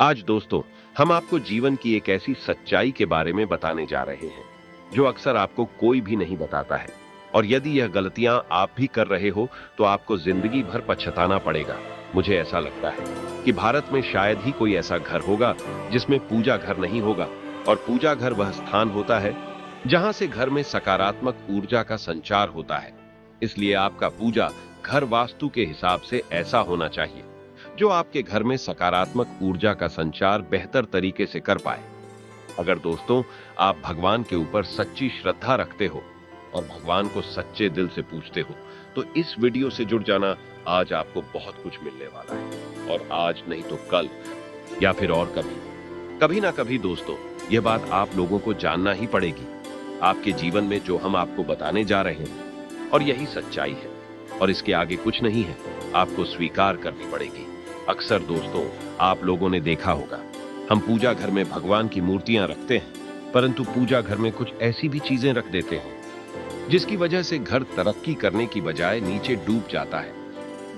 आज दोस्तों, हम आपको जीवन की एक ऐसी सच्चाई के बारे में बताने जा रहे हैं जो अक्सर आपको कोई भी नहीं बताता है। और यदि यह गलतियां आप भी कर रहे हो तो आपको जिंदगी भर पछताना पड़ेगा। मुझे ऐसा लगता है कि भारत में शायद ही कोई ऐसा घर होगा जिसमें पूजा घर नहीं होगा। और पूजा घर वह स्थान होता है जहां से घर में सकारात्मक ऊर्जा का संचार होता है। इसलिए आपका पूजा घर वास्तु के हिसाब से ऐसा होना चाहिए जो आपके घर में सकारात्मक ऊर्जा का संचार बेहतर तरीके से कर पाए। अगर दोस्तों, आप भगवान के ऊपर सच्ची श्रद्धा रखते हो और भगवान को सच्चे दिल से पूछते हो तो इस वीडियो से जुड़ जाना। आज आपको बहुत कुछ मिलने वाला है, और आज नहीं तो कल या फिर और कभी, कभी ना कभी दोस्तों, यह बात आप लोगों को जानना ही पड़ेगी। आपके जीवन में जो हम आपको बताने जा रहे हैं, और यही सच्चाई है और इसके आगे कुछ नहीं है, आपको स्वीकार करनी पड़ेगी। अक्सर दोस्तों, आप लोगों ने देखा होगा, हम पूजा घर में भगवान की मूर्तियां रखते हैं, परंतु पूजा घर में कुछ ऐसी भी चीजें रख देते हैं जिसकी वजह से घर तरक्की करने की बजाय नीचे डूब जाता है।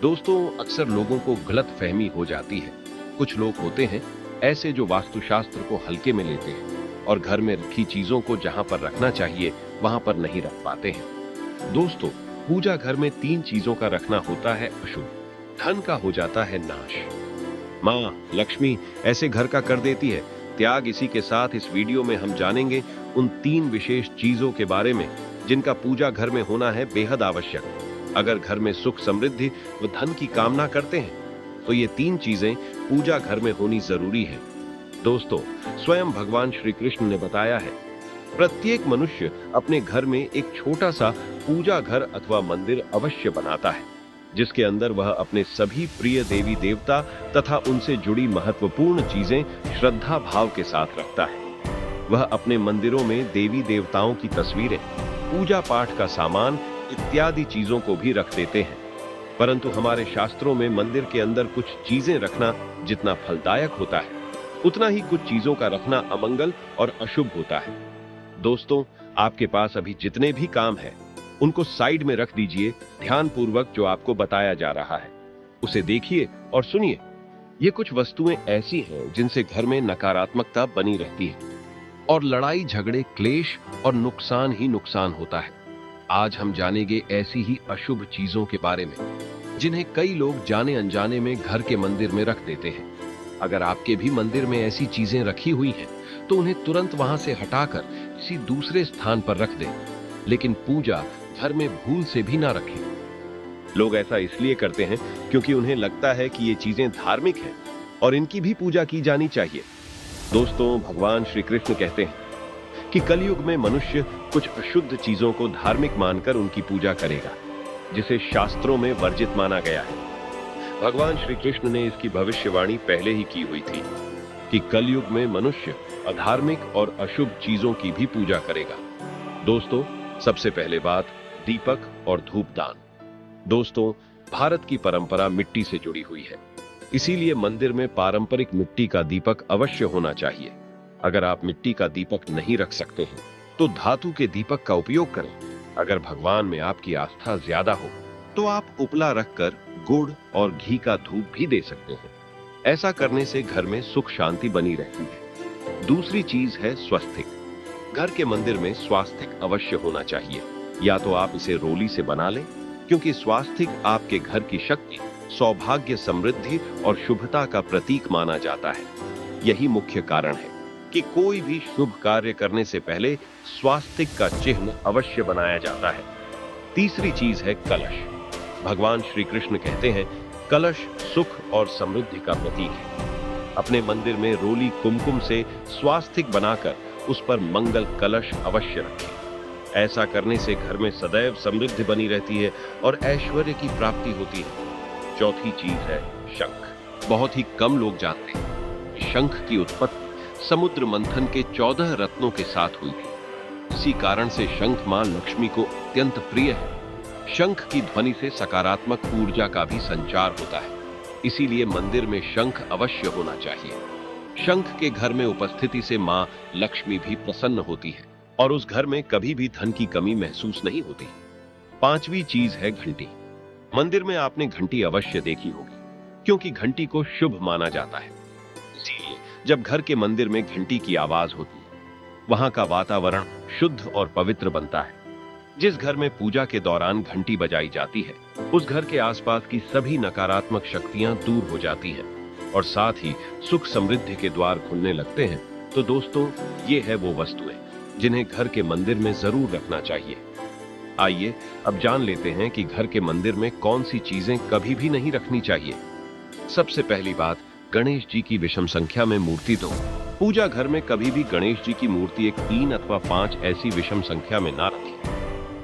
दोस्तों, अक्सर लोगों को गलतफहमी हो जाती है। कुछ लोग होते हैं ऐसे जो वास्तुशास्त्र को हल्के में लेते हैं और घर में रखी चीजों को जहां पर रखना चाहिए वहां पर नहीं रख पाते हैं। दोस्तों, पूजा घर में 3 चीजों का रखना होता है अशुभ, धन का हो जाता है नाश, मां लक्ष्मी ऐसे घर का कर देती है त्याग। इसी के साथ इस वीडियो में हम जानेंगे उन 3 विशेष चीजों के बारे में जिनका पूजा घर में होना है बेहद आवश्यक। अगर घर में सुख समृद्धि व धन की कामना करते हैं तो ये 3 चीजें पूजा घर में होनी जरूरी है। दोस्तों, स्वयं भगवान श्री कृष्ण ने बताया है, प्रत्येक मनुष्य अपने घर में एक छोटा सा पूजा घर अथवा मंदिर अवश्य बनाता है जिसके अंदर वह अपने सभी प्रिय देवी देवता तथा उनसे जुड़ी महत्वपूर्ण चीजें श्रद्धा भाव के साथ रखता है। वह अपने मंदिरों में देवी देवताओं की तस्वीरें, पूजा पाठ का सामान इत्यादि चीजों को भी रख देते हैं। परंतु हमारे शास्त्रों में मंदिर के अंदर कुछ चीजें रखना जितना फलदायक होता है, उतना ही कुछ चीजों का रखना अमंगल और अशुभ होता है। दोस्तों, आपके पास अभी जितने भी काम है उनको साइड में रख दीजिए। ध्यानपूर्वक जो आपको बताया जा रहा है उसे देखिए और सुनिए। ये कुछ वस्तुएं ऐसी हैं जिनसे घर में नकारात्मकता बनी रहती है और लड़ाई झगड़े क्लेश और नुकसान ही नुकसान होता है। आज हम जानेंगे ऐसी ही अशुभ चीजों के बारे में जिन्हें कई लोग जाने अनजाने में घर के मंदिर में रख देते हैं। अगर आपके भी मंदिर में ऐसी चीजें रखी हुई हैं तो उन्हें तुरंत वहां से हटाकर किसी दूसरे स्थान पर रख दें, लेकिन पूजा घर में भूल से भी ना रखें। लोग ऐसा इसलिए करते हैं क्योंकि उन्हें लगता है कि ये चीजें धार्मिक हैं और इनकी भी पूजा की जानी चाहिए। दोस्तों, भगवान श्री कृष्ण कहते हैं कि कलयुग में मनुष्य कुछ अशुद्ध चीजों को धार्मिक मानकर उनकी पूजा करेगा, जिसे शास्त्रों में वर्जित माना गया है। भगवान श्री कृष्ण ने इसकी भविष्यवाणी पहले ही की हुई थी कि कलयुग में मनुष्य अधार्मिक और अशुभ चीजों की भी पूजा करेगा। दोस्तों, सबसे पहले बात, दीपक और धूपदान। दोस्तों, भारत की परंपरा मिट्टी से जुड़ी हुई है, इसीलिए मंदिर में पारंपरिक मिट्टी का दीपक अवश्य होना चाहिए। अगर आप मिट्टी का दीपक नहीं रख सकते हैं तो धातु के दीपक का उपयोग करें। अगर भगवान में आपकी आस्था ज्यादा हो तो आप उपला रखकर गुड़ और घी का धूप भी दे सकते हैं। ऐसा करने से घर में सुख शांति बनी रहती है। दूसरी चीज है स्वस्तिक। घर के मंदिर में स्वास्तिक अवश्य होना चाहिए। या तो आप इसे रोली से बना लें, क्योंकि स्वास्तिक आपके घर की शक्ति, सौभाग्य, समृद्धि और शुभता का प्रतीक माना जाता है। यही मुख्य कारण है कि कोई भी शुभ कार्य करने से पहले स्वास्तिक का चिन्ह अवश्य बनाया जाता है। तीसरी चीज है कलश। भगवान श्री कृष्ण कहते हैं, कलश सुख और समृद्धि का प्रतीक है। अपने मंदिर में रोली कुमकुम से स्वास्तिक बनाकर उस पर मंगल कलश अवश्य रखें। ऐसा करने से घर में सदैव समृद्धि बनी रहती है और ऐश्वर्य की प्राप्ति होती है। चौथी चीज है शंख। बहुत ही कम लोग जानते हैं कि शंख की उत्पत्ति समुद्र मंथन के 14 रत्नों के साथ हुई थी। इसी कारण से शंख मां लक्ष्मी को अत्यंत प्रिय है। शंख की ध्वनि से सकारात्मक ऊर्जा का भी संचार होता है, इसीलिए मंदिर में शंख अवश्य होना चाहिए। शंख के घर में उपस्थिति से मां लक्ष्मी भी प्रसन्न होती है और उस घर में कभी भी धन की कमी महसूस नहीं होती। 5वीं चीज है घंटी। मंदिर में आपने घंटी अवश्य देखी होगी, क्योंकि घंटी को शुभ माना जाता है। इसीलिए जब घर के मंदिर में घंटी की आवाज होती है, वहां का वातावरण शुद्ध और पवित्र बनता है। जिस घर में पूजा के दौरान घंटी बजाई जाती है, उस घर के आसपास की सभी नकारात्मक शक्तियां दूर हो जाती हैं और साथ ही सुख समृद्धि के द्वार खुलने लगते हैं। तो दोस्तों, ये है वो वस्तुएं जिन्हें घर के मंदिर में जरूर रखना चाहिए। आइए अब जान लेते हैं कि घर के मंदिर में कौन सी चीजें कभी भी नहीं रखनी चाहिए। सबसे पहली बात, गणेश जी की विषम संख्या में मूर्ति दो। पूजा घर में कभी भी गणेश जी की मूर्ति एक 3 अथवा 5 ऐसी विषम संख्या में ना रखें।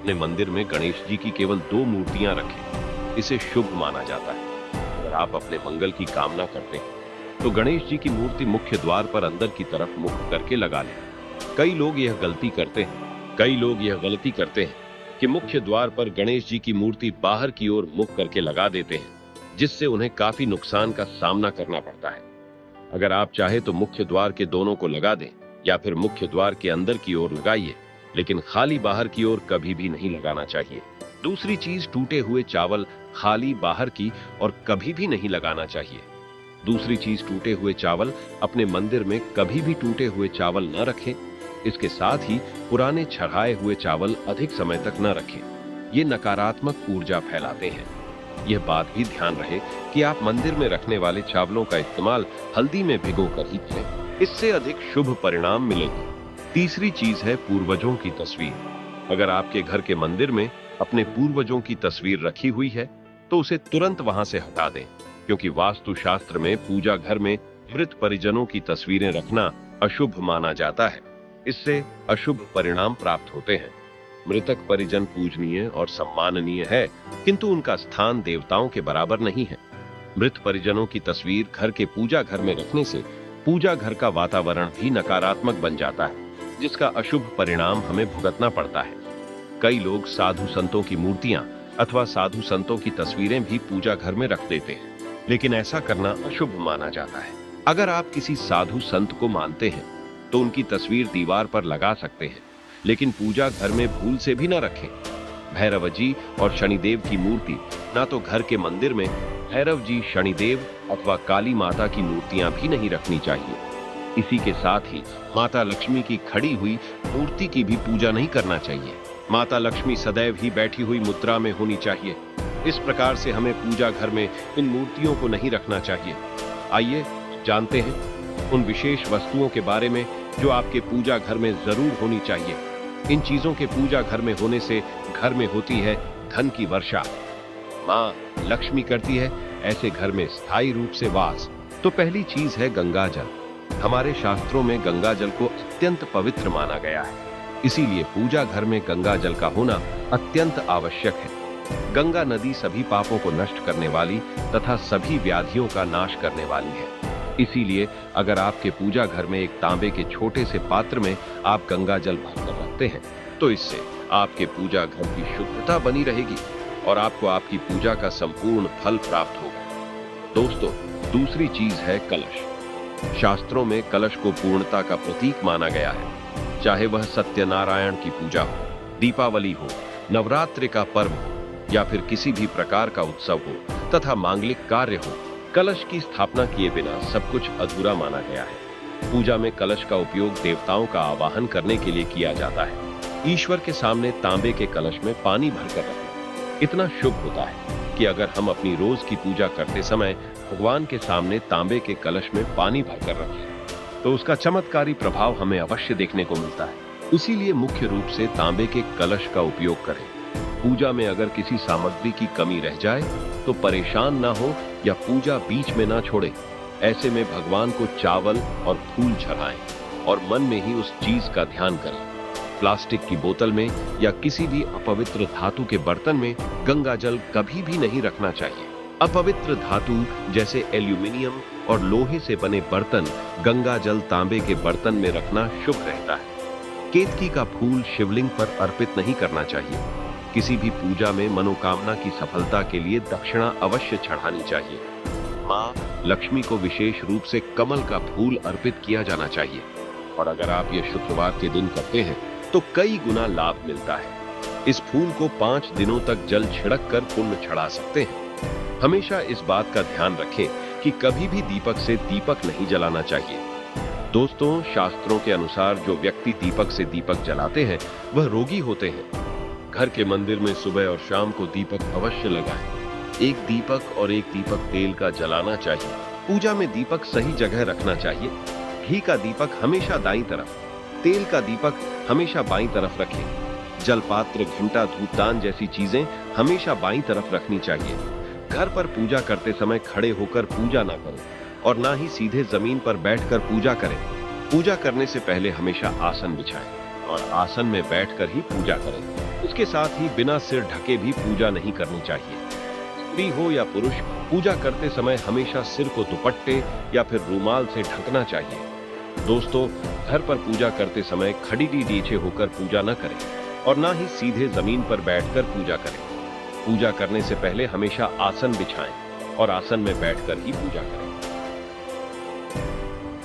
अपने मंदिर में गणेश जी की केवल 2 मूर्तियां रखें। इसे शुभ माना जाता है। अगर आप अपने मंगल की कामना करते हैं तो गणेश जी की मूर्ति मुख्य द्वार पर अंदर की तरफ मुख करके लगा लें। कई लोग यह गलती करते हैं कि मुख्य द्वार पर गणेश जी की मूर्ति बाहर की ओर मुख करके लगा देते हैं, जिससे उन्हें काफी नुकसान का सामना करना पड़ता है। अगर आप चाहे तो मुख्य द्वार के दोनों को लगा दें या फिर मुख्य द्वार के अंदर की ओर लगाइए, लेकिन खाली बाहर की ओर कभी भी नहीं लगाना चाहिए। दूसरी चीज, टूटे हुए चावल खाली बाहर की और कभी भी नहीं लगाना चाहिए। दूसरी चीज, टूटे हुए चावल अपने मंदिर में कभी भी टूटे हुए चावल न रखें। इसके साथ ही पुराने छढ़ाए हुए चावल अधिक समय तक न रखें। ये नकारात्मक ऊर्जा फैलाते हैं। यह बात भी ध्यान रहे कि आप मंदिर में रखने वाले चावलों का इस्तेमाल हल्दी में भिगोकर ही करें। इससे अधिक शुभ परिणाम मिलेंगे। तीसरी चीज है पूर्वजों की तस्वीर। अगर आपके घर के मंदिर में अपने पूर्वजों की तस्वीर रखी हुई है तो उसे तुरंत वहां से हटा दें, क्योंकि वास्तु शास्त्र में पूजा घर में मृत परिजनों की तस्वीरें रखना अशुभ माना जाता है। इससे अशुभ परिणाम प्राप्त होते हैं। मृतक परिजन पूजनीय और सम्माननीय है, किंतु उनका स्थान देवताओं के बराबर नहीं है। मृत परिजनों की तस्वीर घर के पूजा घर में रखने से पूजा घर का वातावरण भी नकारात्मक बन जाता है, जिसका अशुभ परिणाम हमें भुगतना पड़ता है। कई लोग साधु संतों की मूर्तियां अथवा साधु संतों की तस्वीरें भी पूजा घर में रख देते हैं, लेकिन ऐसा करना अशुभ माना जाता है। अगर आप किसी साधु संत को मानते हैं तो उनकी तस्वीर दीवार पर लगा सकते हैं, लेकिन पूजा घर में भूल से भी न रखें। भैरव जी और शनिदेव की मूर्ति ना तो घर के मंदिर में भैरव जी, शनिदेव अथवा काली माता की मूर्तियां भी नहीं रखनी चाहिए। इसी के साथ ही माता लक्ष्मी की खड़ी हुई मूर्ति की भी पूजा नहीं करना चाहिए। माता लक्ष्मी सदैव ही बैठी हुई मुद्रा में होनी चाहिए। इस प्रकार से हमें पूजा घर में इन मूर्तियों को नहीं रखना चाहिए। आइए जानते हैं उन विशेष वस्तुओं के बारे में जो आपके पूजा घर में जरूर होनी चाहिए। इन चीजों के पूजा घर में होने से घर में होती है धन की वर्षा। माँ लक्ष्मी करती है ऐसे घर में स्थायी रूप से वास। तो पहली चीज है गंगा जल। हमारे शास्त्रों में गंगा जल को अत्यंत पवित्र माना गया है, इसीलिए पूजा घर में गंगा जल का होना अत्यंत आवश्यक है। गंगा नदी सभी पापों को नष्ट करने वाली तथा सभी व्याधियों का नाश करने वाली है। इसीलिए अगर आपके पूजा घर में एक तांबे के छोटे से पात्र में आप गंगा जल भरकर रखते हैं तो इससे आपके पूजा घर की शुद्धता बनी रहेगी और आपको आपकी पूजा का संपूर्ण फल प्राप्त होगा। दोस्तों, दूसरी चीज है कलश। शास्त्रों में कलश को पूर्णता का प्रतीक माना गया है। चाहे वह सत्यनारायण की पूजा हो, दीपावली हो, नवरात्रि का पर्व हो या फिर किसी भी प्रकार का उत्सव हो तथा मांगलिक कार्य हो, कलश की स्थापना किए बिना सब कुछ अधूरा माना गया है। पूजा में कलश का उपयोग देवताओं का आवाहन करने के लिए किया जाता है। ईश्वर के सामने तांबे के कलश में पानी भरकर रखें। इतना शुभ होता है कि अगर हम अपनी रोज की पूजा करते समय भगवान के सामने तांबे के कलश में पानी भरकर रखें तो उसका चमत्कारी प्रभाव हमें अवश्य देखने को मिलता है। इसीलिए मुख्य रूप से तांबे के कलश का उपयोग करें। पूजा में अगर किसी सामग्री की कमी रह जाए तो परेशान ना हो या पूजा बीच में ना छोड़े। ऐसे में भगवान को चावल और फूल चढ़ाएं और मन में ही उस चीज का ध्यान करें। प्लास्टिक की बोतल में या किसी भी अपवित्र धातु के बर्तन में गंगा जल कभी भी नहीं रखना चाहिए। अपवित्र धातु जैसे एल्यूमिनियम और लोहे से बने बर्तन गंगा जल तांबे के बर्तन में रखना शुभ रहता है। केतकी का फूल शिवलिंग पर अर्पित नहीं करना चाहिए। किसी भी पूजा में मनोकामना की सफलता के लिए दक्षिणा अवश्य चढ़ानी चाहिए। माँ लक्ष्मी को विशेष रूप से कमल का फूल अर्पित किया जाना चाहिए और अगर आप ये शुक्रवार के दिन करते हैं तो कई गुना लाभ मिलता है। इस फूल को 5 दिनों तक जल छिड़क कर पुण्य चढ़ा सकते हैं। हमेशा इस बात का ध्यान रखें कि कभी भी दीपक से दीपक नहीं जलाना चाहिए। दोस्तों, शास्त्रों के अनुसार जो व्यक्ति दीपक से दीपक जलाते हैं वह रोगी होते हैं। घर के मंदिर में सुबह और शाम को दीपक अवश्य लगाएं। एक दीपक और एक दीपक तेल का जलाना चाहिए। पूजा में दीपक सही जगह रखना चाहिए। घी का दीपक हमेशा दाईं तरफ, तेल का दीपक हमेशा बाईं तरफ रखें। जलपात्र, घंटा, धूपदान जैसी चीजें हमेशा बाईं तरफ रखनी चाहिए। घर पर पूजा करते समय खड़े होकर पूजा ना करें और ना ही सीधे जमीन पर बैठकर पूजा करें। पूजा करने से पहले हमेशा आसन बिछाएं और आसन में बैठकर ही पूजा करें। उसके साथ ही बिना सिर ढके भी पूजा नहीं करनी चाहिए। स्त्री हो या पुरुष, पूजा करते समय हमेशा सिर को दुपट्टे या फिर रूमाल से ढकना चाहिए। दोस्तों, घर पर पूजा करते समय खड़ी नीचे होकर पूजा न करें और ना ही सीधे जमीन पर बैठकर पूजा करें। पूजा करने से पहले हमेशा आसन बिछाएं और आसन में बैठकर ही पूजा करें।